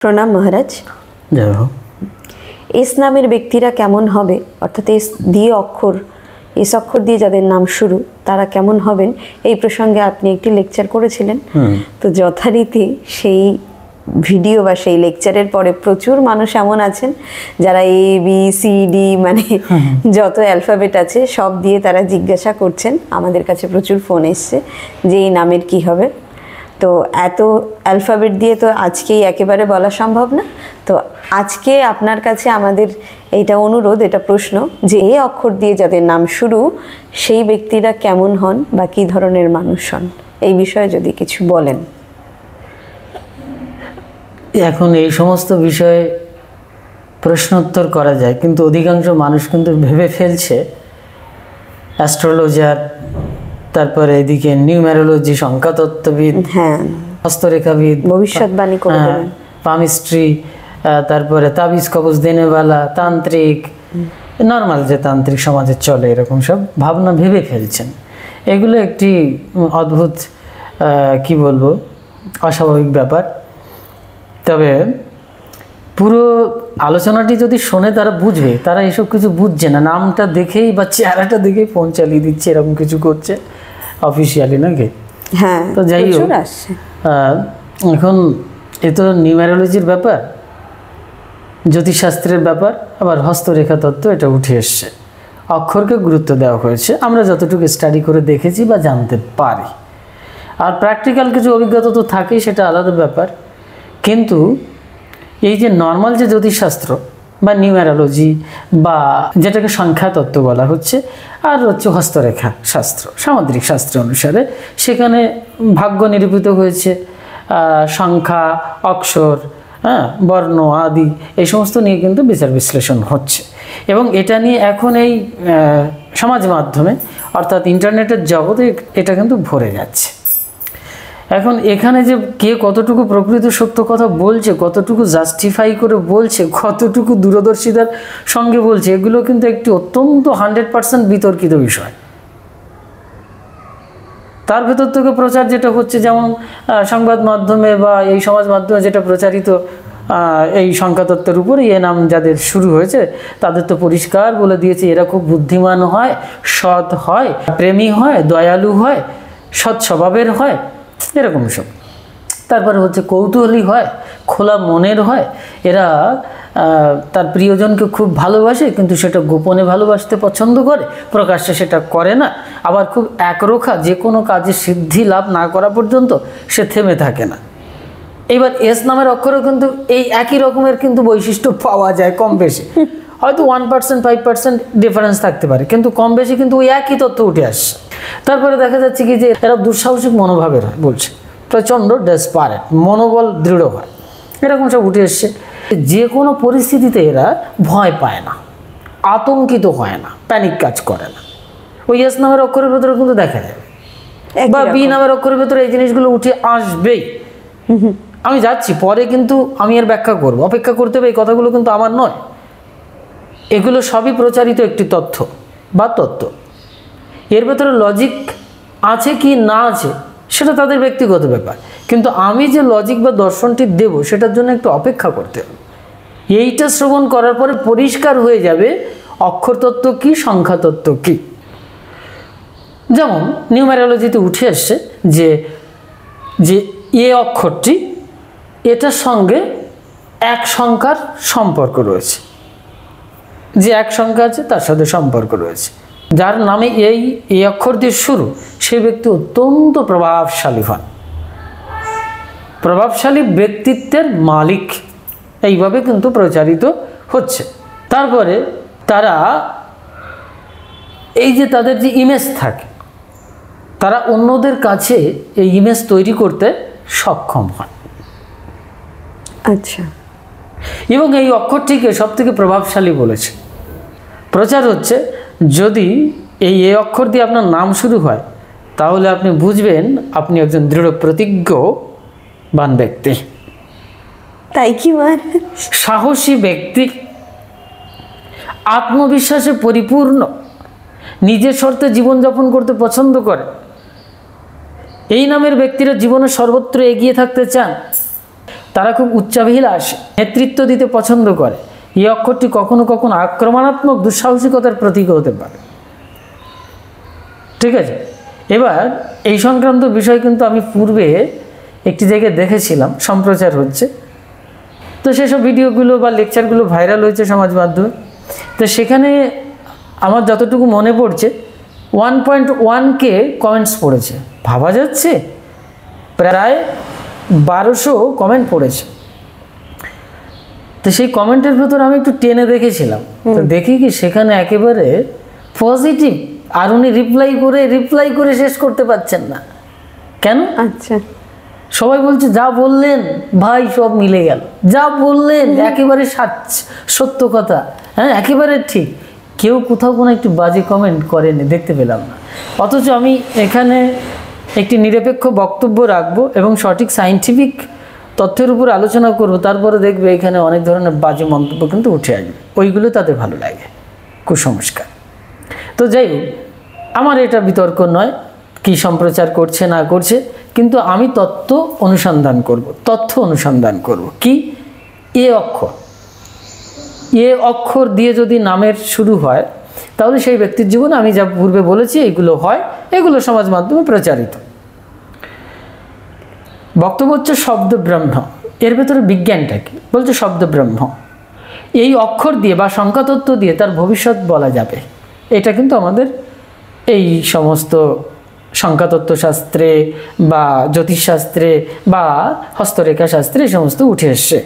প্রণাম মহারাজ। জয় হোক। এস নামের ব্যক্তিরা কেমন হবে, অর্থাৎ এস দিয়ে অক্ষর, এস অক্ষর দিয়ে যাদের নাম শুরু তারা কেমন হবেন, এই প্রসঙ্গে আপনি একটি লেকচার করেছিলেন। তো যথারীতি সেই ভিডিও বা সেই লেকচারের পরে প্রচুর মানুষ এমন আছেন যারা এ বি সি ডি মানে যত অ্যালফাবেট আছে সব দিয়ে তারা জিজ্ঞাসা করছেন। আমাদের কাছে প্রচুর ফোন এসছে যে এই নামের কি হবে। তো এত অ্যালফাবেট দিয়ে তো আজকেই একেবারে বলা সম্ভব না। তো আজকে আপনার কাছে আমাদের এইটা অনুরোধ, এটা প্রশ্ন যে এই অক্ষর দিয়ে যাদের নাম শুরু সেই ব্যক্তিরা কেমন হন বা কী ধরনের মানুষ হন, এই বিষয়ে যদি কিছু বলেন। এখন এই সমস্ত বিষয়ে প্রশ্নোত্তর করা যায়, কিন্তু অধিকাংশ মানুষ কিন্তু ভেবে ফেলছে অ্যাস্ট্রোলজার, তারপরে এদিকে নিউমেরোলজি, সংখ্যাতত্ত্ববিদ, হস্তরেখাবিদ, ভবিষ্যৎবাণী করে দেবেন, পামিস্ট্রি, তারপরে তাবিজ কবজ দেনেওয়ালা, তান্ত্রিক, নর্মাল যে তান্ত্রিক সমাজে চলে এরকম সব ভাবনা ভেবে ফেলছেন। এগুলো একটি অদ্ভুত কি বলবো অস্বাভাবিক ব্যাপার। তবে পুরো আলোচনাটি যদি শোনে তারা বুঝবে, তারা এসব কিছু বুঝছে না, নামটা দেখেই বা চেহারাটা দেখেই ফোন চালিয়ে দিচ্ছে, এরকম কিছু করছে অফিসিয়ালি নাকি। হ্যাঁ, তো যাই হোক, এখন এ তো নিউমেরোলজির ব্যাপার, জ্যোতিষশাস্ত্রের ব্যাপার, আবার হস্তরেখা তত্ত্ব এটা উঠে এসছে। অক্ষরকে গুরুত্ব দেওয়া হয়েছে আমরা যতটুকু স্টাডি করে দেখেছি বা জানতে পারি। আর প্র্যাকটিক্যাল কিছু অভিজ্ঞতা তো থাকেই, সেটা আলাদা ব্যাপার। কিন্তু এই যে নর্মাল যে জ্যোতিষশাস্ত্র বা নিউমেরোলজি বা যেটাকে সংখ্যাতত্ত্ব বলা হচ্ছে, আর হচ্ছে হস্তরেখা শাস্ত্র, সামুদ্রিক শাস্ত্র অনুসারে সেখানে ভাগ্য নিরূপিত হয়েছে, সংখ্যা, অক্ষর, বর্ণ আদি এই সমস্ত নিয়ে কিন্তু বিচার বিশ্লেষণ হচ্ছে। এবং এটা নিয়ে এখন এই সমাজ মাধ্যমে অর্থাৎ ইন্টারনেটের জগতে এটা কিন্তু ভরে যাচ্ছে। এখন এখানে যে কে কতটুকু প্রকৃত সত্য কথা বলছে, কতটুকু জাস্টিফাই করে বলছে, কতটুকু দূরদর্শিতার সঙ্গে বলছে, এগুলো কিন্তু একটি অত্যন্ত 100% বিতর্কিত বিষয়। তার ভেতর থেকে প্রচার যেটা হচ্ছে, যেমন সংবাদ মাধ্যমে বা এই সমাজ মাধ্যমে যেটা প্রচারিত এই সংখ্যাতত্ত্বের উপরে এ নাম যাদের শুরু হয়েছে তাদের তো পরিষ্কার বলে দিয়েছে এরা খুব বুদ্ধিমান হয়, সৎ হয়, প্রেমী হয়, দয়ালু হয়, সৎ স্বভাবের হয়, এরকম সব। তারপরে হচ্ছে কৌতূহলী হয়, খোলা মনের হয়, এরা তার প্রিয়জনকে খুব ভালোবাসে কিন্তু সেটা গোপনে ভালোবাসতে পছন্দ করে, প্রকাশ্যে সেটা করে না। আবার খুব একরোখা, যে কোনো কাজে সিদ্ধি লাভ না করা পর্যন্ত সে থেমে থাকে না। এবার এস নামের অক্ষরেও কিন্তু এই একই রকমের কিন্তু বৈশিষ্ট্য পাওয়া যায় কম বেশি, হয়তো 1% 5% ডিফারেন্স থাকতে পারে, কিন্তু কম বেশি কিন্তু ওই একই তথ্য উঠে আসছে। তারপরে দেখা যাচ্ছে কি যে এরা দুঃসাহসিক মনোভাবের হয়, বলছে প্রচণ্ড ডেসপারেট, মনোবল দৃঢ় হয়, এরকম সব উঠে এসছে। যে কোনো পরিস্থিতিতে এরা ভয় পায় না, আতঙ্কিত হয় না, প্যানিক কাজ করে না। ওই এস নামের অক্ষরের ভেতরে কিন্তু দেখা যাবে, বা বি নামের অক্ষরের ভেতরে এই জিনিসগুলো উঠে আসবেই। আমি যাচ্ছি পরে, কিন্তু আমি এর ব্যাখ্যা করব, অপেক্ষা করতে হবে, এই কথাগুলো কিন্তু আমার নয়, এগুলো সবই প্রচারিত একটি তথ্য বা তত্ত্ব। এর ভেতরে লজিক আছে কি না আছে সেটা তাদের ব্যক্তিগত ব্যাপার, কিন্তু আমি যে লজিক বা দর্শনটি দেব সেটার জন্য একটু অপেক্ষা করতে হবে। এইটা শ্রবণ করার পরে পরিষ্কার হয়ে যাবে অক্ষরতত্ত্ব কি, সংখ্যাতত্ত্ব কি। যেমন নিউমেরোলজিতে উঠে আসছে যে যে এ অক্ষরটি, এটার সঙ্গে এক সংখ্যার সম্পর্ক রয়েছে, যে এক সংখ্যা আছে তার সাথে সম্পর্ক রয়েছে। যার নামে এই অক্ষর দিয়ে শুরু সে ব্যক্তি অত্যন্ত প্রভাবশালী হন, প্রভাবশালী ব্যক্তিত্বের মালিক, এইভাবে কিন্তু প্রচারিত হচ্ছে। তারপরে তারা এই যে তাদের যে ইমেজ থাকে, তারা অন্যদের কাছে এই ইমেজ তৈরি করতে সক্ষম হয়। আচ্ছা, এবং এই অক্ষরটিকে সব থেকে প্রভাবশালী বলেছে। প্রচার হচ্ছে যদি এই এ অক্ষর দিয়ে আপনার নাম শুরু হয় তাহলে আপনি বুঝবেন আপনি একজন দৃঢ় প্রতিজ্ঞবান ব্যক্তি, তাই কি সাহসী ব্যক্তি, আত্মবিশ্বাসে পরিপূর্ণ, নিজের শর্তে জীবনযাপন করতে পছন্দ করে। এই নামের ব্যক্তিরা জীবনে সর্বত্র এগিয়ে থাকতে চান, তারা খুব উচ্চাভিলাষ, নেতৃত্ব দিতে পছন্দ করে। এই অক্ষরটি কখনো কখনো আক্রমণাত্মক দুঃসাহসিকতার প্রতীক হতে পারে। ঠিক আছে, এবার এই সংক্রান্ত বিষয় কিন্তু আমি পূর্বে একটি জায়গায় দেখেছিলাম, সম্প্রচার হচ্ছে, তো সেসব ভিডিওগুলো বা লেকচারগুলো ভাইরাল হয়েছে সমাজ মাধ্যমে। তো সেখানে আমার যতটুকু মনে পড়ছে 1.1K কমেন্টস পড়েছে। ভাবা যাচ্ছে, প্রায় 1200 কমেন্ট পড়েছে। তো সেই কমেন্টের ভেতর আমি একটু টেনে দেখেছিলাম, তো দেখি কি সেখানে একেবারে পজিটিভ, আর উনি রিপ্লাই করে শেষ করতে পারছেন না। কেন? আচ্ছা, সবাই বলছে যা বললেন ভাই সব মিলে গেল, যা বললেন একেবারে সত্য কথা, হ্যাঁ একেবারে ঠিক। কেউ কোথাও কোনো একটু বাজে কমেন্ট করেনি, দেখতে পেলাম না। অথচ আমি এখানে একটি নিরপেক্ষ বক্তব্য রাখবো এবং সঠিক সায়েন্টিফিক তথ্যের উপর আলোচনা করব, তারপরে দেখবে এখানে অনেক ধরনের বাজে মন্তব্য কিন্তু উঠে আসবে, ওইগুলো তাদের ভালো লাগে, কুসংস্কার। তো যাই হোক, আমার এটা বিতর্ক নয় কি সম্প্রচার করছে না করছে, কিন্তু আমি তথ্য অনুসন্ধান করব। কি? এ অক্ষর দিয়ে যদি নামের শুরু হয়, তাহলে সেই ব্যক্তির জীবনে আমি যা পূর্বে বলেছি এগুলো হয়, এগুলো সমাজ মাধ্যমে প্রচারিত। বক্তব্য হচ্ছে শব্দ ব্রহ্ম। এর ভেতরে বিজ্ঞানটা কি বলছে? শব্দ ব্রহ্ম, এই অক্ষর দিয়ে বা সংখ্যাতত্ত্ব দিয়ে তার ভবিষ্যৎ বলা যাবে। এটা কিন্তু আমাদের এই সমস্ত সংখ্যাতত্ত্ব শাস্ত্রে বা জ্যোতিষশাস্ত্রে বা হস্তরেখা শাস্ত্রে এই সমস্ত উঠে এসছে।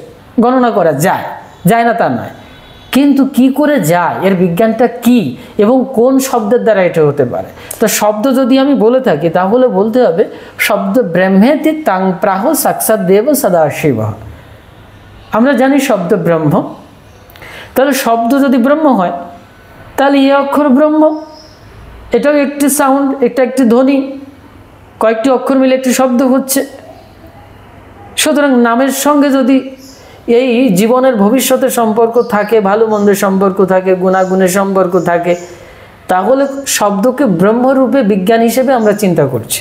গণনা করা যায় না তা নয়, কিন্তু কি করে যায়, এর বিজ্ঞানটা কি এবং কোন শব্দের দ্বারা এটা হতে পারে। তো শব্দ যদি আমি বলে থাকি, তাহলে বলতে হবে শব্দ ব্রহ্মেতি তাং প্রাহ সাক্ষাৎ দেব সদাশিব। আমরা জানি শব্দ ব্রহ্ম, তাহলে শব্দ যদি ব্রহ্ম হয়, তাহলে এ অক্ষর ব্রহ্ম, এটাও একটি সাউন্ড, এটা একটি ধ্বনি, কয়েকটি অক্ষর মিলে একটি শব্দ হচ্ছে। সুতরাং নামের সঙ্গে যদি এই জীবনের ভবিষ্যতের সম্পর্ক থাকে, ভালো মন্দের সম্পর্ক থাকে, গুণাগুণের সম্পর্ক থাকে, তাহলে শব্দকে ব্রহ্মরূপে বিজ্ঞান হিসেবে আমরা চিন্তা করছি,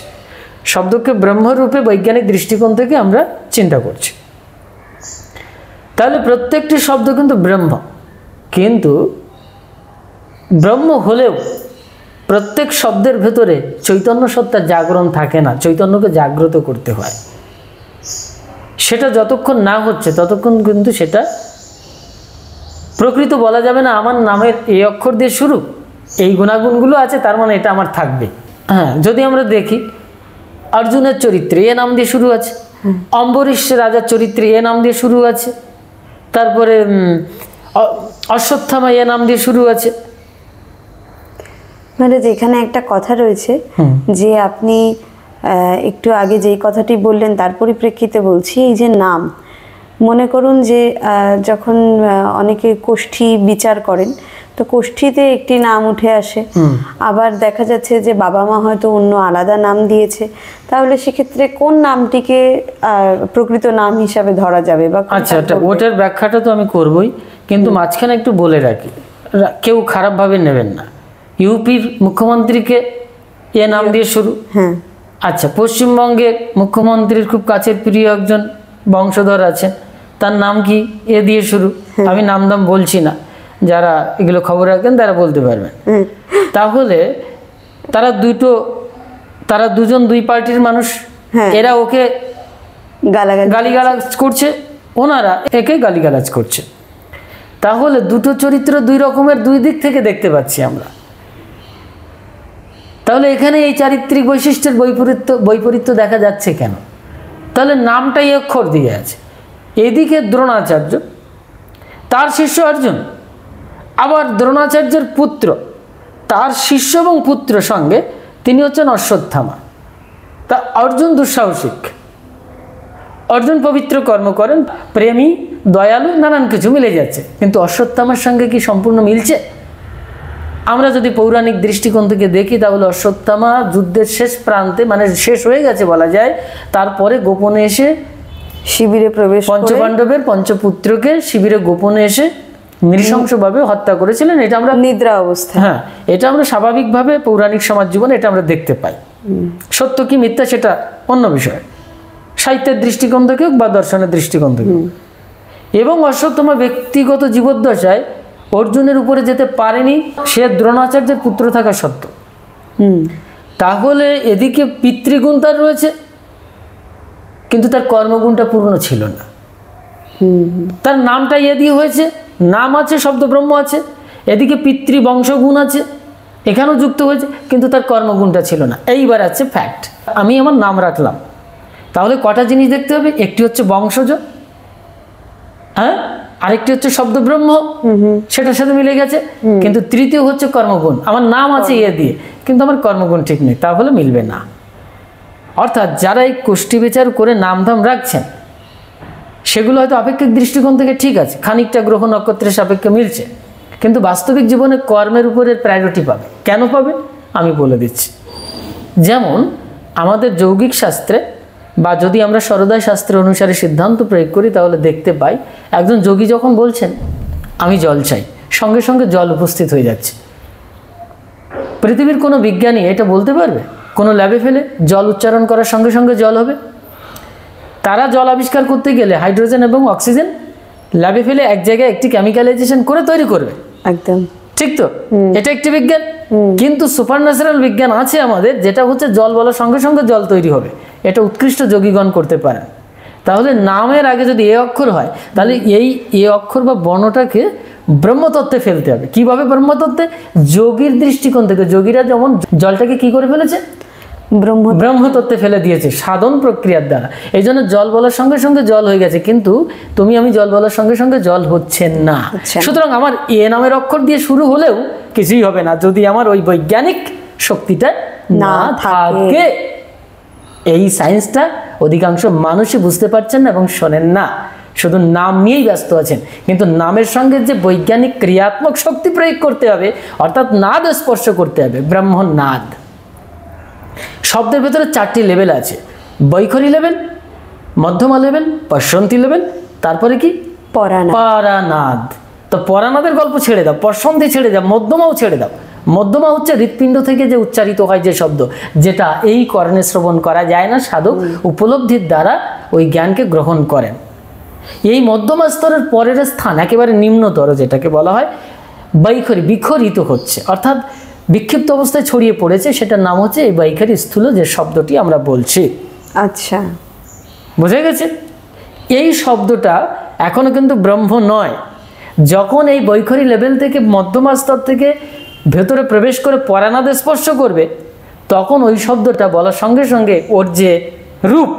শব্দকে ব্রহ্মরূপে বৈজ্ঞানিক দৃষ্টিকোণ থেকে আমরা চিন্তা করছি। তাহলে প্রত্যেকটি শব্দ কিন্তু ব্রহ্ম, কিন্তু ব্রহ্ম হলেও প্রত্যেক শব্দের ভেতরে চৈতন্য সত্তার জাগরণ থাকে না, চৈতন্যকে জাগ্রত করতে হয়। সেটা যতক্ষণ না হচ্ছে ততক্ষণ কিন্তু সেটা প্রকৃত বলা যাবে না। আমার নামের এই অক্ষর দিয়ে শুরু, এই গুণাগুণগুলো আছে, তার মানে এটা আমার থাকবে। হ্যাঁ, যদি আমরা দেখি অর্জুনের চরিত্রে এ নাম দিয়ে শুরু আছে, অম্বরীশ রাজার চরিত্রে এ নাম দিয়ে শুরু আছে, তারপরে অশ্বত্থামা এ নাম দিয়ে শুরু আছে। মানে যেখানে একটা কথা রয়েছে যে আপনি একটু আগে যেই কথাটি বললেন তার পরিপ্রেক্ষিতে বলছি, এই যে নাম, মনে করুন যে যখন অনেকে কোষ্ঠী বিচার করেন, তো কোষ্ঠীতে একটি নাম উঠে আসে, আবার দেখা যাচ্ছে যে বাবা মা হয়তো অন্য আলাদা নাম দিয়েছে, তাহলে সেক্ষেত্রে কোন নামটিকে প্রকৃত নাম হিসাবে ধরা যাবে? বা আচ্ছা, ওটার ব্যাখ্যাটা তো আমি করবই, কিন্তু মাঝখানে একটু বলে রাখি, কেউ খারাপভাবে নেবেন না। ইউপির মুখ্যমন্ত্রীকে এ নাম দিয়ে শুরু। হ্যাঁ, আচ্ছা, পশ্চিমবঙ্গের মুখ্যমন্ত্রীর খুব কাছের প্রিয় একজন বংশধর আছেন, তার নাম কি? এ দিয়ে শুরু। আমি নাম দাম বলছি না, যারা এগুলো খবর রাখেন তারা বলতে পারবেন। তাহলে তারা দুজন দুই পার্টির মানুষ, এরা ওকে গালিগালাজ করছে, ওনারা একে গালিগালাজ করছে। তাহলে দুটো চরিত্র দুই রকমের, দুই দিক থেকে দেখতে পাচ্ছি আমরা। তাহলে এখানে এই চারিত্রিক বৈশিষ্ট্যের বৈপরীত্য দেখা যাচ্ছে কেন? তাহলে নামটাই অক্ষর দিয়ে আছে। এদিকে দ্রোণাচার্য, তার শিষ্য অর্জুন, আবার দ্রোণাচার্যের পুত্র, তার শিষ্য এবং পুত্র সঙ্গে তিনি হচ্ছেন অশ্বত্থামা। তা অর্জুন দুঃসাহসিক, অর্জুন পবিত্র কর্ম করেন, প্রেমী, দয়ালু, নানান কিছু মিলে যাচ্ছে, কিন্তু অশ্বত্থামার সঙ্গে কি সম্পূর্ণ মিলছে? আমরা যদি পৌরাণিক দৃষ্টিকোণ থেকে দেখি, তাহলে অশ্বত্থামা যুদ্ধের শেষ প্রান্তে, মানে শেষ হয়ে গেছে বলা যায়, তারপরে গোপনে এসে শিবিরে প্রবেশ, পঞ্চপাণ্ডবের পঞ্চপুত্রকে শিবিরে গোপনে এসে নৃশংসভাবে হত্যা করেছিলেন। এটা আমরা নিদ্রা অবস্থা, হ্যাঁ, এটা আমরা স্বাভাবিকভাবে পৌরাণিক সমাজ জীবনে এটা আমরা দেখতে পাই। সত্য কি মিথ্যা সেটা অন্য বিষয়। সাহিত্যের দৃষ্টিকোণ থেকে হোক বা দর্শনের দৃষ্টিকোণ থেকে হোক। এবং অশ্বত্থামা ব্যক্তিগত জীবদ্দশায় অর্জুনের উপরে যেতে পারেনি, সে দ্রোণাচার্যের পুত্র থাকা সত্ত্বেও। তাহলে এদিকে পিতৃগুণ তার রয়েছে, কিন্তু তার কর্মগুণটা পূর্ণ ছিল না। তার নামটা এ দিয়ে হয়েছে, নাম আছে, শব্দ ব্রহ্ম আছে, এদিকে পিতৃ বংশগুণ আছে, এখানেও যুক্ত হয়েছে, কিন্তু তার কর্মগুণটা ছিল না। এইবার আছে ফ্যাক্ট, আমি আমার নাম রাখলাম, তাহলে কটা জিনিস দেখতে হবে, একটি হচ্ছে বংশজ, হ্যাঁ, আরেকটি হচ্ছে শব্দ ব্রহ্ম, সেটার সাথে মিলে গেছে, কিন্তু তৃতীয় হচ্ছে কর্মগুণ। আমার নাম আছে এ দিয়ে, কিন্তু আমার কর্মগুণ ঠিক নেই, তাহলে মিলবে না। অর্থাৎ যারা এই কোষ্ঠী বিচার করে নামধাম রাখছেন, সেগুলো হয়তো আপেক্ষিক দৃষ্টিকোণ থেকে ঠিক আছে, খানিকটা গ্রহ নক্ষত্রের সাপেক্ষে মিলছে, কিন্তু বাস্তবিক জীবনে কর্মের উপরে প্রায়োরিটি পাবে। কেন পাবে আমি বলে দিচ্ছি। যেমন আমাদের যৌগিক শাস্ত্রে বা যদি আমরা সরোদয় শাস্ত্র অনুসারে সিদ্ধান্ত প্রয়োগ করি, তাহলে দেখতে পাই একজন যোগী যখন বলছেন আমি জল চাই, সঙ্গে সঙ্গে জল উপস্থিত হয়ে যাচ্ছে। পৃথিবীর কোনো বিজ্ঞানী এটা বলতে পারবে কোনো ল্যাবে ফেলে জল উচ্চারণ করার সঙ্গে সঙ্গে জল হবে? তারা জল আবিষ্কার করতে গেলে হাইড্রোজেন এবং অক্সিজেন ল্যাবে ফেলে এক জায়গায় একটি কেমিক্যালাইজেশন করে তৈরি করবে, একদম ঠিক তো? এটা একটি বিজ্ঞান। কিন্তু সুপারন্যাচারাল বিজ্ঞান আছে আমাদের, যেটা হচ্ছে জল বলার সঙ্গে সঙ্গে জল তৈরি হবে। এটা উৎকৃষ্ট যোগীগণ করতে পারেন। তাহলে নামের আগে যদি এ অক্ষর হয়, তাহলে এই এ অক্ষর বা বর্ণটাকে ব্রহ্মতত্ত্বে ফেলতে হবে। কিভাবে ব্রহ্মতত্ত্বে? যোগীর দৃষ্টিকোণ থেকে। যোগীরা যেমন জলটাকে কি করে ফেলেছে? ব্রহ্মতত্ত্বে ফেলে দিয়েছে সাধন প্রক্রিয়ার দ্বারা। এই জন্য জল বলার সঙ্গে সঙ্গে জল হয়ে গেছে, কিন্তু তুমি আমি জল বলার সঙ্গে সঙ্গে জল হচ্ছে না। সুতরাং আমার এ নামের অক্ষর দিয়ে শুরু হলেও কিছুই হবে না যদি আমার ওই বৈজ্ঞানিক শক্তিটা না থাকে। এই সায়েন্সটা অধিকাংশ মানুষই বুঝতে পারছেন না এবং শোনেন না, শুধু নাম নিয়েই ব্যস্ত আছেন। কিন্তু নামের সঙ্গে যে বৈজ্ঞানিক ক্রিয়াত্মক শক্তি প্রয়োগ করতে হবে, অর্থাৎ নাদ স্পর্শ করতে হবে, ব্রহ্মনাদ। শব্দের ভেতরে 4টি লেভেল আছে, বৈখরী লেভেল, মধ্যমা লেভেল, পশ্বন্তী লেভেল, তারপরে কি পরানাদ। তো পরানাদের গল্প ছেড়ে দাও, পশ্বন্তী ছেড়ে দাও, মধ্যমাও ছেড়ে দাও। মধ্যমা হচ্ছে হৃৎপিণ্ড থেকে যে উচ্চারিত হয় যে শব্দ, যেটা এই কর্ণে শ্রবণ করা যায় না, সাধক উপলব্ধির দ্বারা ওই জ্ঞানকে গ্রহণ করেন। এই মধ্যমা স্তরের পরের স্থান একেবারে নিম্নতর, যেটাকে বলা হয় বৈখরী, বিখরিত হচ্ছে, অর্থাৎ বিক্ষিপ্ত অবস্থায় ছড়িয়ে পড়েছে, সেটার নাম হচ্ছে এই বৈখরী স্থূল যে শব্দটি আমরা বলছি। আচ্ছা, বুঝে গেছে? এই শব্দটা এখনো কিন্তু ব্রহ্ম নয়। যখন এই বৈখরী লেভেল থেকে মধ্যমা স্তর থেকে ভেতরে প্রবেশ করে পরানাদে স্পর্শ করবে, তখন ওই শব্দটা বলার সঙ্গে সঙ্গে ওর যে রূপ,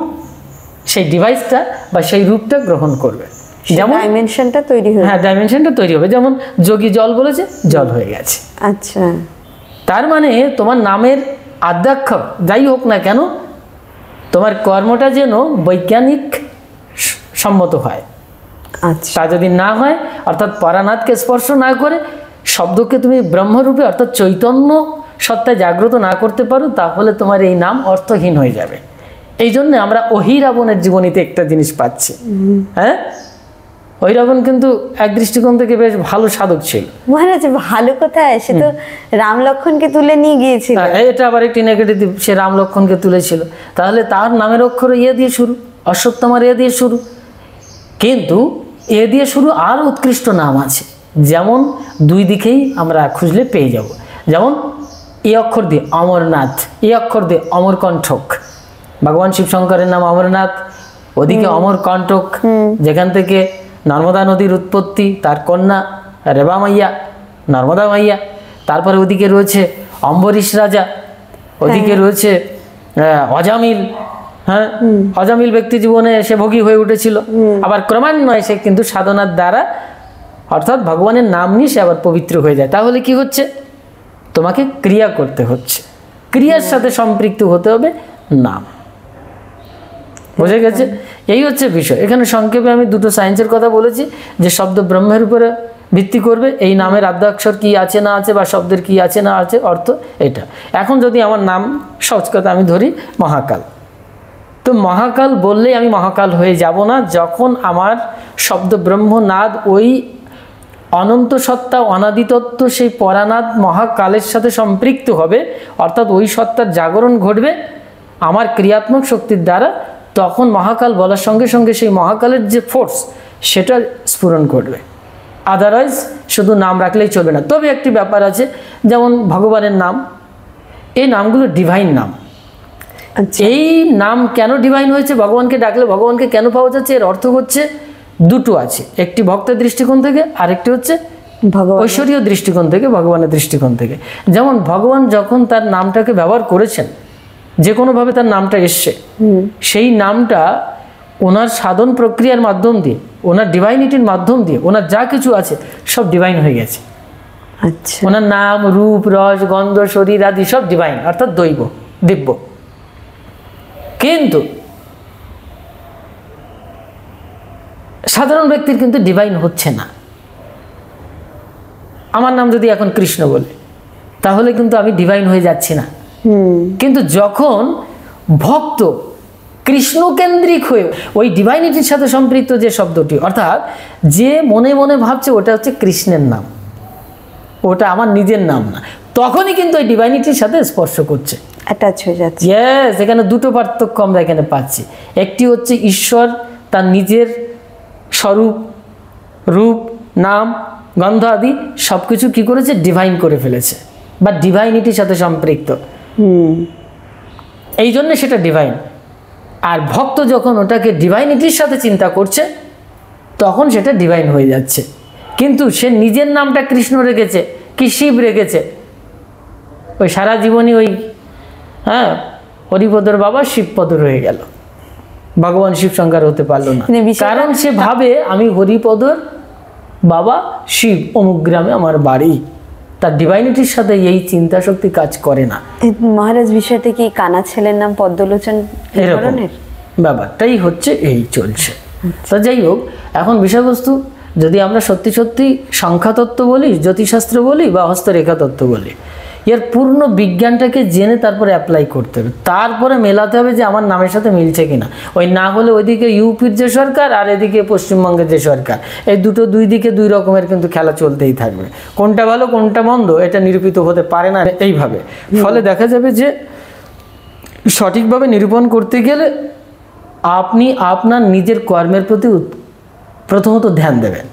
সেই ডিভাইসটা বা সেই রূপটা গ্রহণ করবে। যেমন ডাইমেনশনটা তৈরি হবে। হ্যাঁ, ডাইমেনশনটা তৈরি হবে। যেমন যোগী জল বলেছে, জল হয়ে গেছে। আচ্ছা, তার মানে তোমার নামের আদ্যাক্ষর যাই হোক না কেন, তোমার কর্মটা যেন বৈজ্ঞানিক সম্মত হয়। আচ্ছা, তা যদি না হয়, অর্থাৎ পরানাদকে স্পর্শ না করে শব্দকে তুমি ব্রহ্মরূপে অর্থাৎ চৈতন্য সত্তায় জাগ্রত না করতে পারো, তাহলে তোমার এই নাম অর্থহীন হয়ে যাবে। এই জন্য আমরা অহিরাবণের জীবনীতে একটা জিনিস পাচ্ছি। হ্যাঁ, অহিরাবণ কিন্তু এক দৃষ্টিকোণ থেকে বেশ ভালো সাধক ছিল। মহারাজ ভালো কোথায়, সে তো রাম লক্ষ্মণকে তুলে নিয়ে গিয়েছিল। এটা আবার একটি নেগেটিভ, সে রাম লক্ষ্মণকে তুলেছিল। তাহলে তার নামের অক্ষর এ দিয়ে শুরু, অশ্বত্থামার এ দিয়ে শুরু, কিন্তু এ দিয়ে শুরু আর উৎকৃষ্ট নাম আছে, যেমন দুই দিকেই আমরা খুঁজলে পেয়ে যাব। যেমন এ অক্ষর দিয়ে অমরনাথ, এ অক্ষর দিয়ে অমরকণ্ঠক। ভগবান শিব শঙ্করের নাম অমরনাথ, ওদিকে অমরকণ্ঠক, যেখান থেকে নর্মদা নদীর উৎপত্তি, তার কন্যা রেবা মাইয়া, নর্মদা মাইয়া। তারপরে ওদিকে রয়েছে অম্বরীশ রাজা, ওদিকে রয়েছে অজামিল। হ্যাঁ, অজামিল ব্যক্তি জীবনে সে ভোগী হয়ে উঠেছিল, আবার ক্রমান্বয়ে সে কিন্তু সাধনার দ্বারা অর্থাৎ ভগবানের নাম নিয়ে সে আবার পবিত্র হয়ে যায়। তাহলে কি হচ্ছে? তোমাকে ক্রিয়া করতে হচ্ছে, ক্রিয়ার সাথে সম্পৃক্ত হতে হবে নাম। বুঝে গেছে? এই হচ্ছে বিষয়। এখানে সংক্ষেপে আমি দুটো সায়েন্সের কথা বলেছি, যে শব্দ ব্রহ্মের উপরে ভিত্তি করবে, এই নামের আদ্যাক্ষর কি আছে না আছে বা শব্দের কি আছে না আছে অর্থ এটা। এখন যদি আমার নাম সহজ কথা আমি ধরি মহাকাল, তো মহাকাল বললেই আমি মহাকাল হয়ে যাব না। যখন আমার শব্দ ব্রহ্মনাদ ওই অনন্ত সত্তা অনাদিতত্ত্ব সেই পরানাদ মহাকালের সাথে সম্পৃক্ত হবে, অর্থাৎ ওই সত্তার জাগরণ ঘটবে আমার ক্রিয়াত্মক শক্তির দ্বারা, তখন মহাকাল বলার সঙ্গে সঙ্গে সেই মহাকালের যে ফোর্স সেটা স্ফুরণ করবে। আদারওয়াইজ শুধু নাম রাখলেই চলবে না। তবে একটি ব্যাপার আছে, যেমন ভগবানের নাম, এই নামগুলো ডিভাইন নাম। আচ্ছা, এই নাম কেন ডিভাইন হয়েছে, ভগবানকে ডাকলে ভগবানকে কেন পাওয়া যাচ্ছে, এর অর্থ হচ্ছে দুটো আছে, একটি ভক্তের দৃষ্টিকোণ থেকে, আরেকটি হচ্ছে ভগবান ঐশ্বরীয় দৃষ্টিকোণ থেকে, ভগবানের দৃষ্টিকোণ থেকে। যেমন ভগবান যখন তার নামটাকে ব্যবহার করেছেন, যে কোনোভাবে তার নামটা এসছে, সেই নামটা ওনার সাধন প্রক্রিয়ার মাধ্যম দিয়ে, ওনার ডিভাইনিটির মাধ্যম দিয়ে, ওনার যা কিছু আছে সব ডিভাইন হয়ে গেছে। আচ্ছা, ওনার নাম, রূপ, রস, গন্ধ, শরীর আদি সব ডিভাইন, অর্থাৎ দৈব, দিব্য। কিন্তু সাধারণ ব্যক্তির কিন্তু ডিভাইন হচ্ছে না। আমার নাম যদি এখন কৃষ্ণ বলে, তাহলে কিন্তু আমি ডিভাইন হয়ে যাচ্ছি না। কিন্তু যখন ভক্ত কৃষ্ণ কেন্দ্রিক হয়ে ওই ডিভাইনিটির সাথে সম্পৃক্ত যে শব্দটি, অর্থাৎ যে মনে মনে ভাবছে ওটা হচ্ছে কৃষ্ণের নাম, ওটা আমার নিজের নাম না, তখনই কিন্তু ওই ডিভাইনিটির সাথে স্পর্শ করছে, অ্যাটাচ হয়ে যাচ্ছে। ইয়েস। এখানে দুটো পার্থক্য আমরা এখানে পাচ্ছি। একটি হচ্ছে ঈশ্বর তার নিজের স্বরূপ, রূপ, নাম, গন্ধ আদি সব কিছু কী করেছে, ডিভাইন করে ফেলেছে, বা ডিভাইনিটির সাথে সম্পৃক্ত, এই জন্য সেটা ডিভাইন। আর ভক্ত যখন ওটাকে ডিভাইনিটির সাথে চিন্তা করছে, তখন সেটা ডিভাইন হয়ে যাচ্ছে। কিন্তু সে নিজের নামটা কৃষ্ণ রেখেছে কি শিব রেখেছে, ওই সারা জীবনই ওই হরিপদর বাবা শিবপদ রয়ে গেল, ভগবান শিব শঙ্কর হতে পারলো না। কারণ সে ভাবে আমি হরিপদর বাবা শিব, অমুক গ্রামে আমার বাড়ি, তার ডিভাইনিটির সাথে এই চিন্তা শক্তি কাজ করে না। মহারাজ, বিষয়টা কি কানা ছেলের নাম পদ্মলোচন এরকম ব্যাপারটাই হচ্ছে, এই চলছে। তো যাই হোক, এখন বিষয়বস্তু যদি আমরা সত্যি সত্যি সংখ্যাতত্ত্ব বলি, জ্যোতিষশাস্ত্র বলি, বা হস্তরেখা তত্ত্ব বলি, এর পূর্ণ বিজ্ঞানটাকে জেনে তারপরে অ্যাপ্লাই করতে হবে, তারপরে মেলাতে হবে যে আমার নামের সাথে মিলছে কিনা। ওই না হলে ওইদিকে ইউপির যে সরকার আর এদিকে পশ্চিমবঙ্গের যে সরকার, এই দুই দিকে দুই রকমের কিন্তু খেলা চলতেই থাকবে। কোনটা ভালো কোনটা মন্দ এটা নিরূপিত হতে পারে না এইভাবে। ফলে দেখা যাবে যে সঠিকভাবে নিরূপণ করতে গেলে আপনি আপনার নিজের কর্মের প্রতি প্রথমত ধ্যান দেবেন,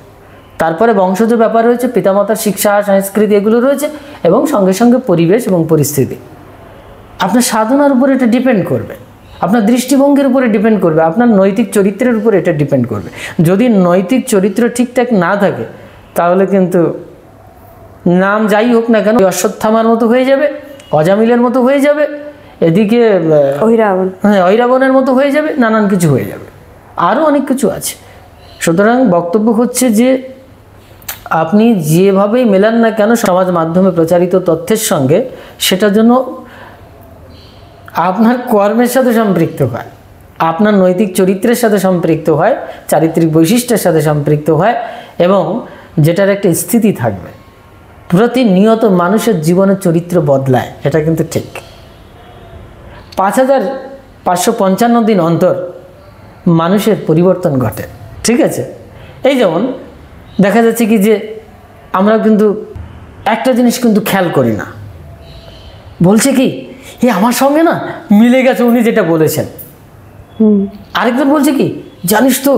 তারপরে বংশজ ব্যাপার রয়েছে, পিতামাতার শিক্ষা, সংস্কৃতি এগুলো রয়েছে, এবং সঙ্গে সঙ্গে পরিবেশ এবং পরিস্থিতি। আপনার সাধনার উপর এটা ডিপেন্ড করবে, আপনার দৃষ্টিভঙ্গির উপরে ডিপেন্ড করবে, আপনার নৈতিক চরিত্রের উপরে এটা ডিপেন্ড করবে। যদি নৈতিক চরিত্র ঠিকঠাক না থাকে, তাহলে কিন্তু নাম যাই হোক না কেন অশ্বত্থামার মতো হয়ে যাবে, অজামিলের মতো হয়ে যাবে, এদিকে ঐরাবণের মতো হয়ে যাবে, নানান কিছু হয়ে যাবে, আরও অনেক কিছু আছে। সুতরাং বক্তব্য হচ্ছে যে আপনি যেভাবেই মেলান না কেন সমাজ মাধ্যমে প্রচারিত তথ্যের সঙ্গে, সেটা যেন আপনার কর্মের সাথে সম্পৃক্ত হয়, আপনার নৈতিক চরিত্রের সাথে সম্পৃক্ত হয়, চারিত্রিক বৈশিষ্ট্যের সাথে সম্পৃক্ত হয়, এবং যেটার একটা স্থিতি থাকবে। প্রতিনিয়ত মানুষের জীবনের চরিত্র বদলায়, এটা কিন্তু ঠিক। 5555 দিন অন্তর মানুষের পরিবর্তন ঘটে, ঠিক আছে। এই যেমন দেখা যাচ্ছে কি যে আমরা কিন্তু একটা জিনিস কিন্তু খেয়াল করি না, বলছে কি আমার সঙ্গে না মিলে গেছে উনি যেটা বলেছেন, আরেকজন বলছে কি জানিস তো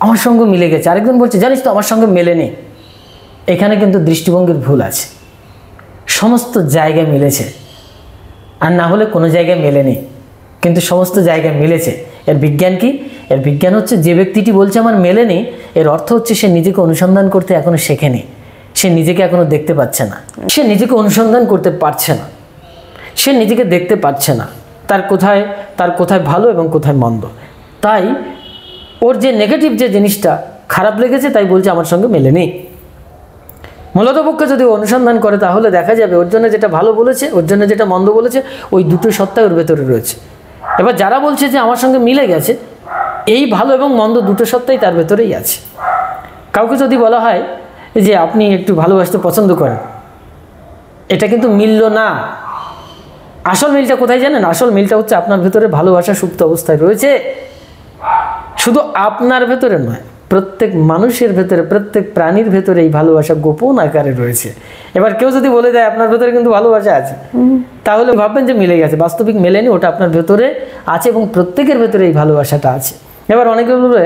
আমার সঙ্গে মিলে গেছে, আরেকজন বলছে জানিস তো আমার সঙ্গে মেলেনি। এখানে কিন্তু দৃষ্টিভঙ্গির ভুল আছে। সমস্ত জায়গায় মিলেছে, আর না হলে কোনো জায়গায় মেলেনি, কিন্তু সমস্ত জায়গায় মিলেছে। এর বিজ্ঞান কি? এর বিজ্ঞান হচ্ছে যে ব্যক্তিটি বলছে আমার মেলেনি, এর অর্থ হচ্ছে সে নিজেকে অনুসন্ধান করতে এখনো শেখেনি, সে নিজেকে এখনো দেখতে পাচ্ছে না, সে নিজেকে অনুসন্ধান করতে পারছে না, সে নিজেকে দেখতে পাচ্ছে না তার কোথায় ভালো এবং কোথায় মন্দ। তাই ওর যে নেগেটিভ যে জিনিসটা খারাপ লেগেছে, তাই বলছে আমার সঙ্গে মেলেনি। মূলত পক্ষে যদি অনুসন্ধান করে, তাহলে দেখা যাবে ওর জন্য যেটা ভালো বলেছে, ওর জন্য যেটা মন্দ বলেছে, ওই দুটো সত্তা ওর ভেতরে রয়েছে। এবার যারা বলছে যে আমার সঙ্গে মিলে গেছে, এই ভালো এবং মন্দ দুটো সত্তাই তার ভেতরেই আছে। কাউকে যদি বলা হয় যে আপনি একটু ভালোবাসতে পছন্দ করেন, এটা কিন্তু মিলল না। আসল মিলটা কোথায় জানেন? আসল মিলটা হচ্ছে আপনার ভেতরে ভালোবাসা সুপ্ত অবস্থায় রয়েছে, শুধু আপনার ভেতরে নয়, প্রত্যেক মানুষের ভেতরে, প্রত্যেক প্রাণীর ভেতরে এই ভালোবাসা গোপন আকারে রয়েছে। এবার কেউ যদি বলে দেয় আপনার ভেতরে কিন্তু ভালোবাসা আছে, তাহলে ভাববেন যে মিলে গেছে। বাস্তবিক মেলেনি, ওটা আপনার ভেতরে আছে এবং প্রত্যেকের ভেতরে এই ভালোবাসাটা আছে। এবার অনেকে বলবে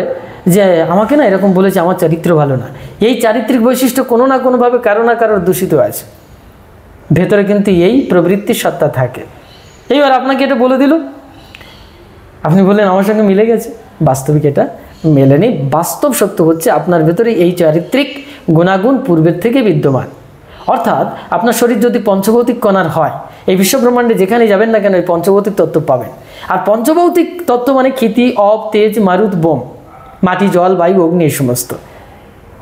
যে আমাকে না এরকম বলেছে, আমার চরিত্র ভালো না। এই চারিত্রিক বৈশিষ্ট্য কোনো না কোনোভাবে কারো না কারোর দূষিত আছে, ভেতরে কিন্তু এই প্রবৃত্তির সত্তা থাকে। এইবার আপনাকে এটা বলে দিল, আপনি বললেন আমার সঙ্গে মিলে গেছে, বাস্তবিক এটা মেলেনি। বাস্তব সত্য হচ্ছে আপনার ভেতরে এই চারিত্রিক গুণাগুণ পূর্বের থেকে বিদ্যমান। অর্থাৎ আপনার শরীর যদি পঞ্চভৌতিক কণার হয়, এই বিশ্বব্রহ্মাণ্ডে যেখানে যাবেন না কেন এই পঞ্চভৌতিক তত্ত্ব পাবেন। আর পঞ্চভৌতিক তত্ত্ব মানে ক্ষিতি, অপ, তেজ, মারুত, বোম, মাটি, জল, বায়ু, অগ্নি, এই সমস্ত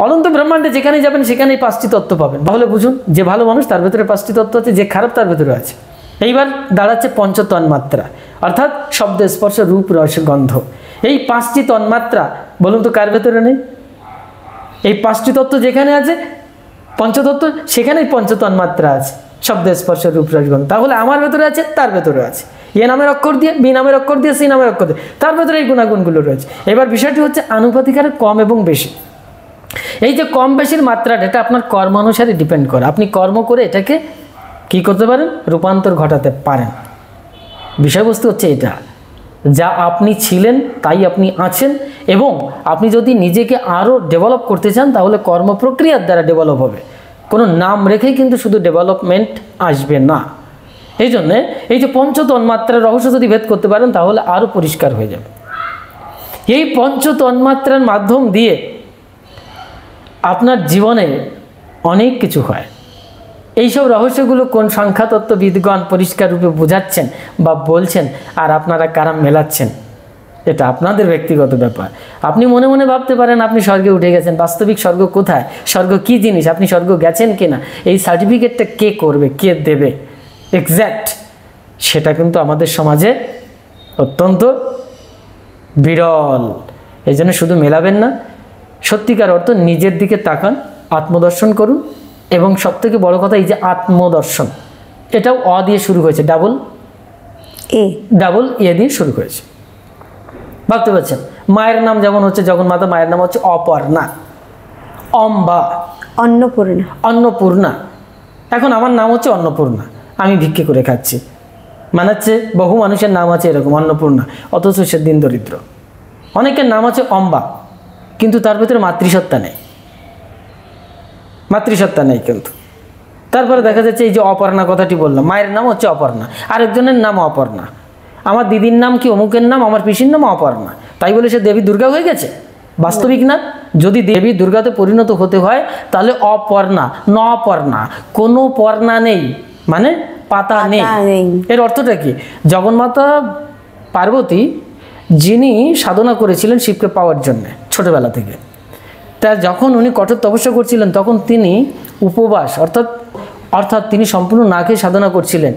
অনন্ত ব্রহ্মাণ্ডে যেখানে যাবেন সেখানে এই 5টি তত্ত্ব পাবেন। তাহলে বুঝুন, যে ভালো মানুষ তার ভেতরে 5টি তত্ত্ব আছে, যে খারাপ তার ভেতরে আছে। এইবার দাঁড়াচ্ছে পঞ্চ তন্মাত্রা, অর্থাৎ শব্দ, স্পর্শ, রূপ, রস, গন্ধ। এই 5টি তন্মাত্রা বলুন তো কার ভেতরে নেই? এই 5টি তত্ত্ব যেখানে আছে পঞ্চতত্ত্ব, সেখানেই পঞ্চ তন্মাত্রা আছে, শব্দ, স্পর্শ, রূপ, রস, গন্ধ। তাহলে আমার ভেতরে আছে, তার ভেতরে আছে। এ নামের অক্ষর দিয়ে, বি নামের অক্ষর দিয়ে, সি নামের অক্ষর দিয়ে, তার ভেতরে এই গুণাগুণগুলো রয়েছে। এবার বিষয়টি হচ্ছে আনুপাতিক হারে কম এবং বেশি। এই যে কম বেশির মাত্রাটা, এটা আপনার কর্মানুসারে ডিপেন্ড করে। আপনি কর্ম করে এটাকে কি করতে পারেন? রূপান্তর ঘটাতে পারেন। বিষয়বস্তু হচ্ছে এটা, যা আপনি ছিলেন তাই আপনি আছেন, এবং আপনি যদি নিজেকে আরও ডেভেলপ করতে চান তাহলে কর্ম প্রক্রিয়ার দ্বারা ডেভেলপ হবে। কোনো নাম রেখেই কিন্তু শুধু ডেভেলপমেন্ট আসবে না। এই জন্যে এই যে পঞ্চ তন্মাত্রার রহস্য যদি ভেদ করতে পারেন তাহলে আরও পরিষ্কার হয়ে যাবে। এই পঞ্চ তন্মাত্রার মাধ্যম দিয়ে আপনার জীবনে অনেক কিছু হয়। এইসব রহস্যগুলো কোন সংখ্যাতত্ত্ববিদগণ পরিষ্কার রূপে বোঝাচ্ছেন বা বলছেন, আর আপনারা কারা মেলাচ্ছেন, এটা আপনাদের ব্যক্তিগত ব্যাপার। আপনি মনে মনে ভাবতে পারেন আপনি স্বর্গে উঠে গেছেন। বাস্তবিক স্বর্গ কোথায়, স্বর্গ কী জিনিস, আপনি স্বর্গ গেছেন কিনা, এই সার্টিফিকেটটা কে করবে, কে দেবে এক্স্যাক্ট, সেটা কিন্তু আমাদের সমাজে অত্যন্ত বিরল। এই জন্য শুধু মেলাবেন না, সত্যিকার অর্থ নিজের দিকে তাকান, আত্মদর্শন করুন। এবং সবথেকে বড় কথা, এই যে আত্মদর্শন, এটাও অ দিয়ে শুরু হয়েছে, ডাবল এ দিয়ে শুরু হয়েছে। ভাবতে পারছেন, মায়ের নাম যেমন হচ্ছে জগন্মাতা, মায়ের নাম হচ্ছে অপর্ণা, অম্বা, অন্নপূর্ণা। এখন আমার নাম হচ্ছে অন্নপূর্ণা, আমি ভিক্ষে করে খাচ্ছি, মানাচ্ছে বহু মানুষের নাম আছে এরকম অন্নপূর্ণা, অথচ সে দিন দরিদ্র। অনেকের নাম আছে অম্বা, কিন্তু তার ভেতরে মাতৃসত্তা নেই, মাতৃসত্তা নেই কিন্তু। তারপরে দেখা যাচ্ছে এই যে অপর্ণা কথাটি বললাম, মায়ের নাম হচ্ছে অপর্ণা, আরেকজনের নাম অপর্ণা। আমার দিদির নাম কি অমুকের নাম, আমার পিসির নাম অপর্ণা, তাই বলে সে দেবী দুর্গা হয়ে গেছে? বাস্তবিক না। যদি দেবী দুর্গাতে পরিণত হতে হয় তাহলে অপর্ণা, ন পর্ণা, কোনো পর্ণা নেই, মানে পাতা নেই। এর অর্থটা কি? জগন্মাতা পার্বতী যিনি সাধনা করেছিলেন শিবকে পাওয়ার জন্য ছোটবেলা থেকে, তা যখন উনি কঠোর তপস্যা করছিলেন তখন তিনি উপবাস অর্থাৎ তিনি সম্পূর্ণ না খেয়ে সাধনা করছিলেন।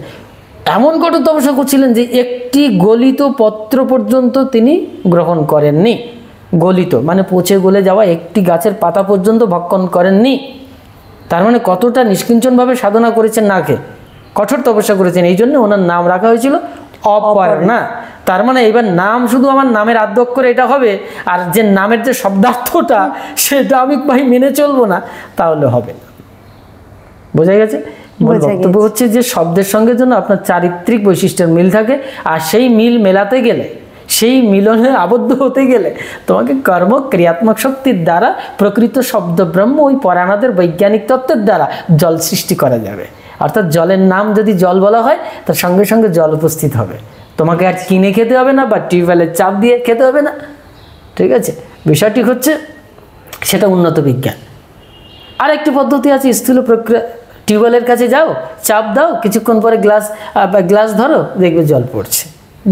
এমন কঠোর তপস্যা করছিলেন যে একটি গলিত পত্র পর্যন্ত তিনি গ্রহণ করেননি। গলিত মানে পচে গলে যাওয়া একটি গাছের পাতা পর্যন্ত ভক্ষণ করেননি। তার মানে কতটা নিষ্কিঞ্চনভাবে সাধনা করেছেন, না খেয়ে কঠোর তপস্যা করেছেন। এই জন্য ওনার নাম রাখা হয়েছিল অপর্ণা। তার মানে এবার নাম শুধু আমার নামের আদ্যক্ষরে এটা হবে, আর যে নামের যে শব্দার্থটা সেটা আমি ভাই মেনে চলবো না, তাহলে হবে না। বোঝা গেছে? বক্তব্য হচ্ছে যে শব্দের সঙ্গে যেন আপনার চারিত্রিক বৈশিষ্ট্যের মিল থাকে, আর সেই মিল মেলাতে গেলে, সেই মিলনে আবদ্ধ হতে গেলে তোমাকে কর্ম ক্রিয়াত্মক শক্তির দ্বারা প্রকৃত শব্দ ব্রহ্ম, ওই পরাণাদের বৈজ্ঞানিক তত্ত্বের দ্বারা জল সৃষ্টি করা যাবে। অর্থাৎ জলের নাম যদি জল বলা হয় তার সঙ্গে সঙ্গে জল উপস্থিত হবে। তোমাকে আর কিনে খেতে হবে না বা টিউবওয়েলের চাপ দিয়ে খেতে হবে না। ঠিক আছে, বিষয়টি হচ্ছে সেটা উন্নত বিজ্ঞান। আর একটি পদ্ধতি আছে স্থূল প্রক্রিয়া। টিউবওয়েলের কাছে যাও, চাপ দাও, কিছুক্ষণ পরে গ্লাস ধরো, দেখবে জল পড়ছে,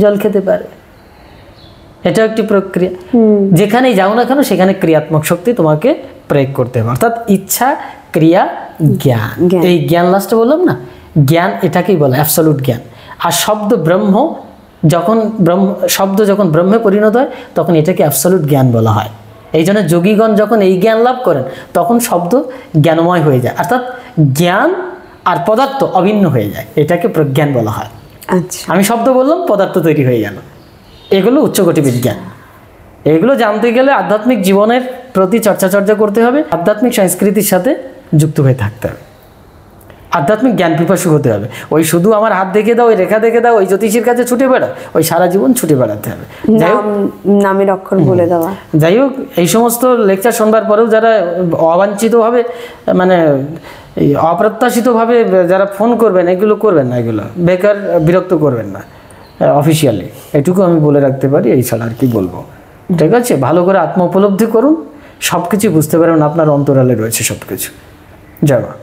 জল খেতে পারে। এটাও একটি প্রক্রিয়া। যেখানেই যাও না কেন সেখানে ক্রিয়াত্মক শক্তি তোমাকে প্রয়োগ করতে হবে। অর্থাৎ ইচ্ছা, ক্রিয়া, জ্ঞান। এই জ্ঞান লাস্টে বললাম না, জ্ঞান এটাকেই বলে অ্যাবসলিউট জ্ঞান। আর শব্দ ব্রহ্ম শব্দ যখন ব্রহ্মে পরিণত হয় তখন এটাকে অ্যাবসলিউট জ্ঞান বলা হয়। এই জন্য যোগীগণ যখন এই জ্ঞান লাভ করেন তখন শব্দ জ্ঞানময় হয়ে যায়, অর্থাৎ জ্ঞান আর পদার্থ অভিন্ন হয়ে যায়, এটাকে প্রজ্ঞান বলা হয়। আচ্ছা, আমি শব্দ বললাম, পদার্থ তৈরি হয়ে গেল। এগুলো উচ্চকোটি বিজ্ঞান। এগুলো জানতে গেলে আধ্যাত্মিক জীবনের প্রতি চর্চা করতে হবে, আধ্যাত্মিক সংস্কৃতির সাথে যুক্ত হয়ে থাকতে হবে, আধ্যাত্মিক জ্ঞান পিপাসু হতে হবে। ওই শুধু আমার হাত দেখে দাও, ওই রেখা দেখে দাও, ওই জ্যোতিষীর কাছে ছুটে বেড়া, ওই সারা জীবন ছুটে বেড়াতে হবে। যাই হোক, নামের অক্ষর বলে দেওয়া। যাই হোক, এই সমস্ত লেকচার শোনবার পরেও যারা অবাঞ্ছিতভাবে, মানে এই অপ্রত্যাশিতভাবে যারা ফোন করবেন, এগুলো করবেন না, এগুলো বেকার বিরক্ত করবেন না অফিসিয়ালি, এটুকু আমি বলে রাখতে পারি। এই ছাড়া আর কি বলবো। ঠিক আছে, ভালো করে আত্ম উপলব্ধি করুন, সব কিছু বুঝতে পারবেন, আপনার অন্তরালে রয়েছে সব কিছু। জয় মা।